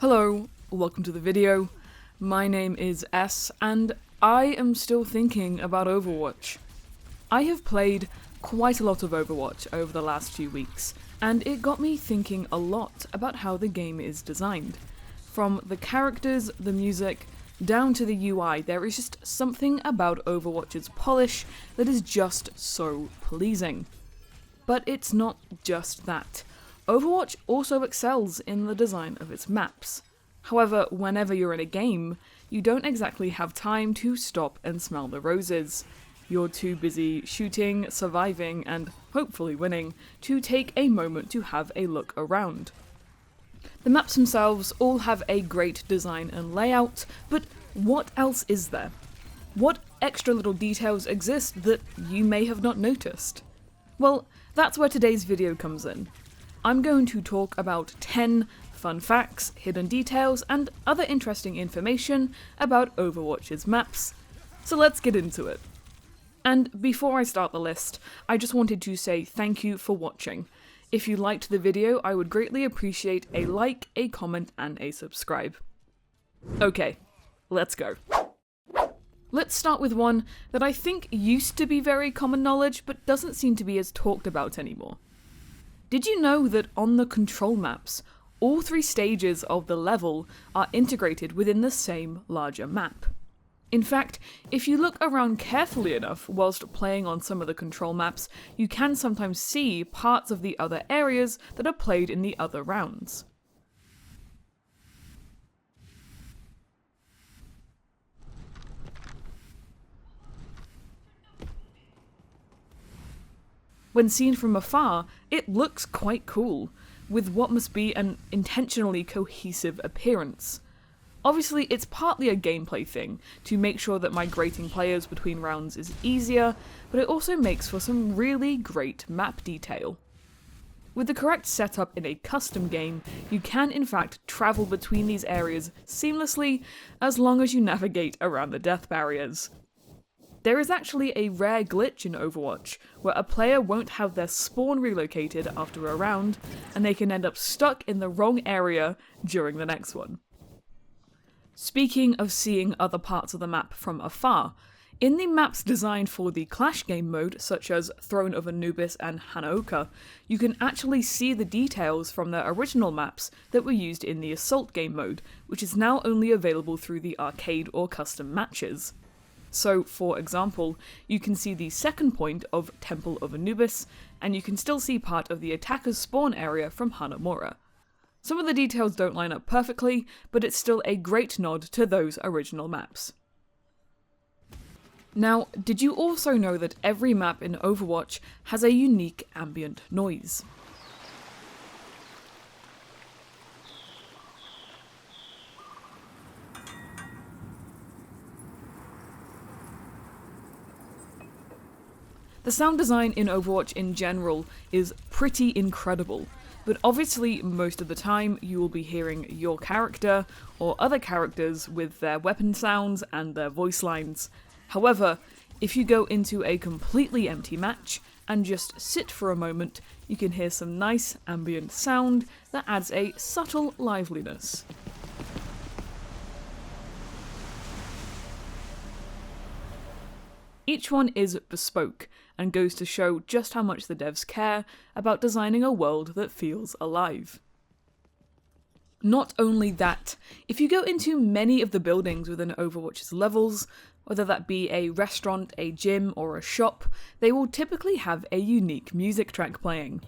Hello, welcome to the video. My name is S, and I am still thinking about Overwatch. I have played quite a lot of Overwatch over the last few weeks, and it got me thinking a lot about how the game is designed. From the characters, the music, down to the UI, there is just something about Overwatch's polish that is just so pleasing. But it's not just that. Overwatch also excels in the design of its maps. However, whenever you're in a game, you don't exactly have time to stop and smell the roses. You're too busy shooting, surviving, and hopefully winning to take a moment to have a look around. The maps themselves all have a great design and layout, but what else is there? What extra little details exist that you may have not noticed? Well, that's where today's video comes in. I'm going to talk about 10 fun facts, hidden details, and other interesting information about Overwatch's maps. So let's get into it. And before I start the list, I just wanted to say thank you for watching. If you liked the video, I would greatly appreciate a like, a comment, and a subscribe. Okay, let's go. Let's start with one that I think used to be very common knowledge, but doesn't seem to be as talked about anymore. Did you know that on the control maps, all 3 stages of the level are integrated within the same larger map? In fact, if you look around carefully enough whilst playing on some of the control maps, you can sometimes see parts of the other areas that are played in the other rounds. When seen from afar, it looks quite cool, with what must be an intentionally cohesive appearance. Obviously, it's partly a gameplay thing, to make sure that migrating players between rounds is easier, but it also makes for some really great map detail. With the correct setup in a custom game, you can in fact travel between these areas seamlessly, as long as you navigate around the death barriers. There is actually a rare glitch in Overwatch, where a player won't have their spawn relocated after a round, and they can end up stuck in the wrong area during the next one. Speaking of seeing other parts of the map from afar, in the maps designed for the Clash game mode, such as Throne of Anubis and Hanaoka, you can actually see the details from their original maps that were used in the Assault game mode, which is now only available through the arcade or custom matches. So, for example, you can see the second point of Temple of Anubis, and you can still see part of the attacker's spawn area from Hanamura. Some of the details don't line up perfectly, but it's still a great nod to those original maps. Now, did you also know that every map in Overwatch has a unique ambient noise? The sound design in Overwatch in general is pretty incredible, but obviously most of the time you will be hearing your character or other characters with their weapon sounds and their voice lines. However, if you go into a completely empty match and just sit for a moment, you can hear some nice ambient sound that adds a subtle liveliness. Each one is bespoke, and goes to show just how much the devs care about designing a world that feels alive. Not only that, if you go into many of the buildings within Overwatch's levels, whether that be a restaurant, a gym, or a shop, they will typically have a unique music track playing.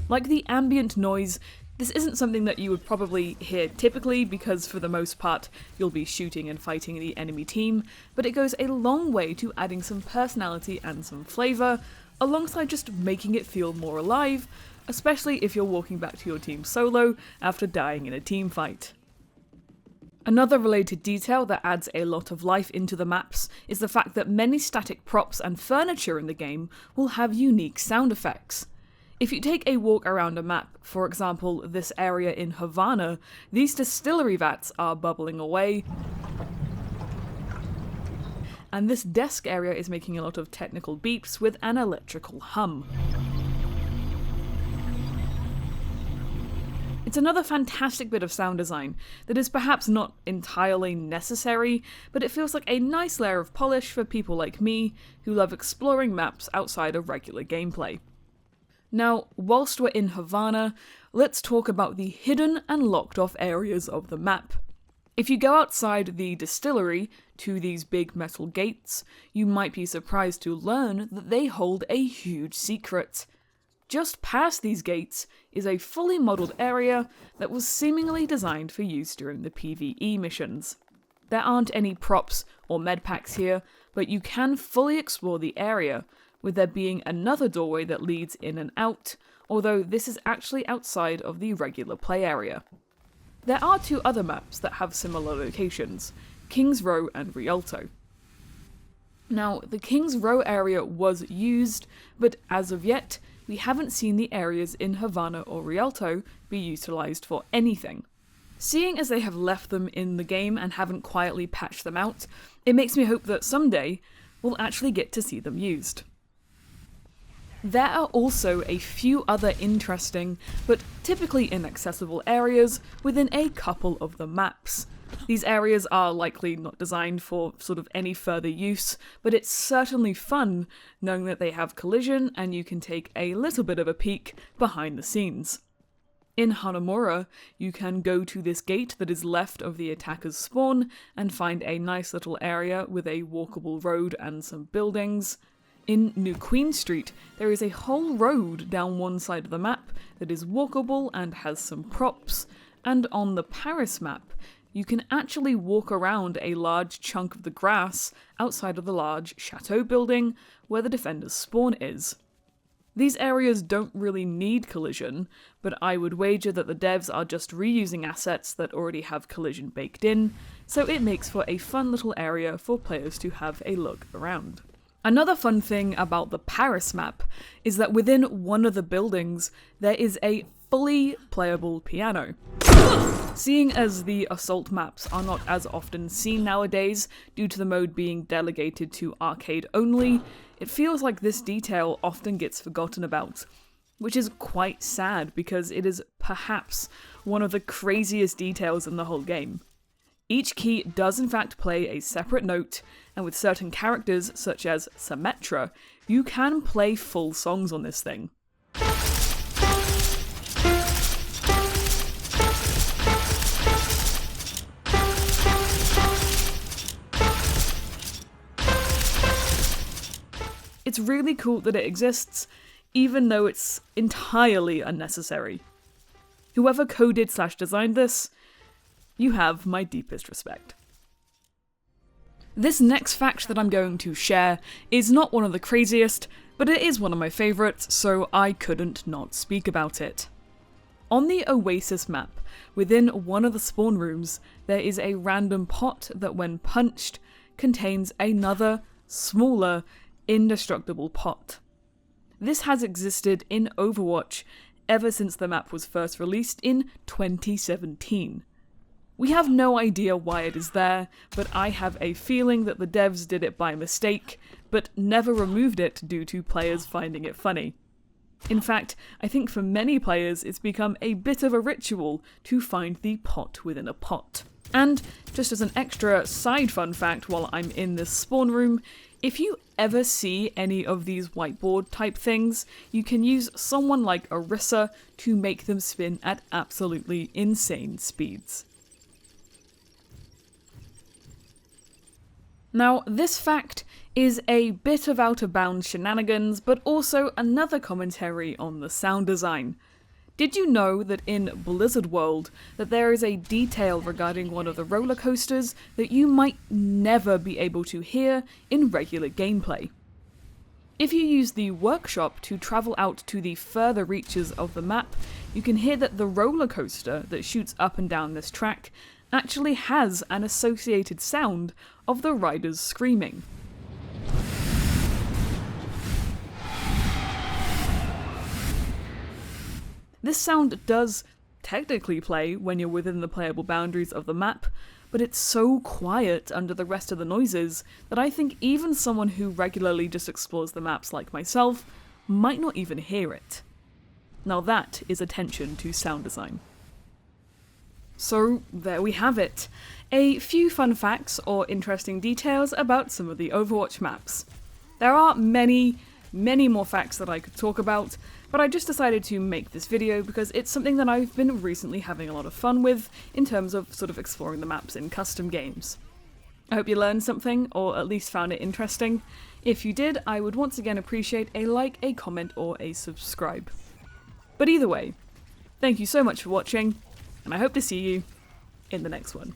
Like the ambient noise, this isn't something that you would probably hear typically because for the most part you'll be shooting and fighting the enemy team, but it goes a long way to adding some personality and some flavour, alongside just making it feel more alive, especially if you're walking back to your team solo after dying in a team fight. Another related detail that adds a lot of life into the maps is the fact that many static props and furniture in the game will have unique sound effects. If you take a walk around a map, for example this area in Havana, these distillery vats are bubbling away, and this desk area is making a lot of technical beeps with an electrical hum. It's another fantastic bit of sound design that is perhaps not entirely necessary, but it feels like a nice layer of polish for people like me who love exploring maps outside of regular gameplay. Now, whilst we're in Havana, let's talk about the hidden and locked off areas of the map. If you go outside the distillery to these big metal gates, you might be surprised to learn that they hold a huge secret. Just past these gates is a fully modelled area that was seemingly designed for use during the PvE missions. There aren't any props or medpacks here, but you can fully explore the area, with there being another doorway that leads in and out, although this is actually outside of the regular play area. There are two other maps that have similar locations, Kings Row and Rialto. Now, the Kings Row area was used, but as of yet, we haven't seen the areas in Havana or Rialto be utilised for anything. Seeing as they have left them in the game and haven't quietly patched them out, it makes me hope that someday we'll actually get to see them used. There are also a few other interesting, but typically inaccessible areas within a couple of the maps. These areas are likely not designed for sort of any further use, but it's certainly fun knowing that they have collision and you can take a little bit of a peek behind the scenes. In Hanamura, you can go to this gate that is left of the attacker's spawn and find a nice little area with a walkable road and some buildings. In New Queen Street, there is a whole road down one side of the map that is walkable and has some props, and on the Paris map, you can actually walk around a large chunk of the grass outside of the large chateau building where the defender's spawn is. These areas don't really need collision, but I would wager that the devs are just reusing assets that already have collision baked in, so it makes for a fun little area for players to have a look around. Another fun thing about the Paris map is that within one of the buildings there is a fully playable piano. Seeing as the assault maps are not as often seen nowadays due to the mode being delegated to arcade only, it feels like this detail often gets forgotten about, which is quite sad because it is perhaps one of the craziest details in the whole game. Each key does in fact play a separate note, and with certain characters such as Symmetra, you can play full songs on this thing. It's really cool that it exists, even though it's entirely unnecessary. Whoever coded/designed this, you have my deepest respect. This next fact that I'm going to share is not one of the craziest, but it is one of my favourites, so I couldn't not speak about it. On the Oasis map, within one of the spawn rooms, there is a random pot that when punched, contains another, smaller, indestructible pot. This has existed in Overwatch ever since the map was first released in 2017. We have no idea why it is there, but I have a feeling that the devs did it by mistake, but never removed it due to players finding it funny. In fact, I think for many players it's become a bit of a ritual to find the pot within a pot. And, just as an extra side fun fact while I'm in this spawn room, if you ever see any of these whiteboard type things, you can use someone like Orisa to make them spin at absolutely insane speeds. Now, this fact is a bit of out-of-bounds shenanigans, but also another commentary on the sound design. Did you know that in Blizzard World that there is a detail regarding one of the roller coasters that you might never be able to hear in regular gameplay? If you use the workshop to travel out to the further reaches of the map, you can hear that the roller coaster that shoots up and down this track actually has an associated sound of the riders screaming. This sound does technically play when you're within the playable boundaries of the map, but it's so quiet under the rest of the noises that I think even someone who regularly just explores the maps like myself might not even hear it. Now that is attention to sound design. So there we have it. A few fun facts or interesting details about some of the Overwatch maps. There are many more facts that I could talk about, but I just decided to make this video because it's something that I've been recently having a lot of fun with in terms of sort of exploring the maps in custom games. I hope you learned something, or at least found it interesting. If you did, I would once again appreciate a like, a comment, or a subscribe. But either way, thank you so much for watching, and I hope to see you in the next one.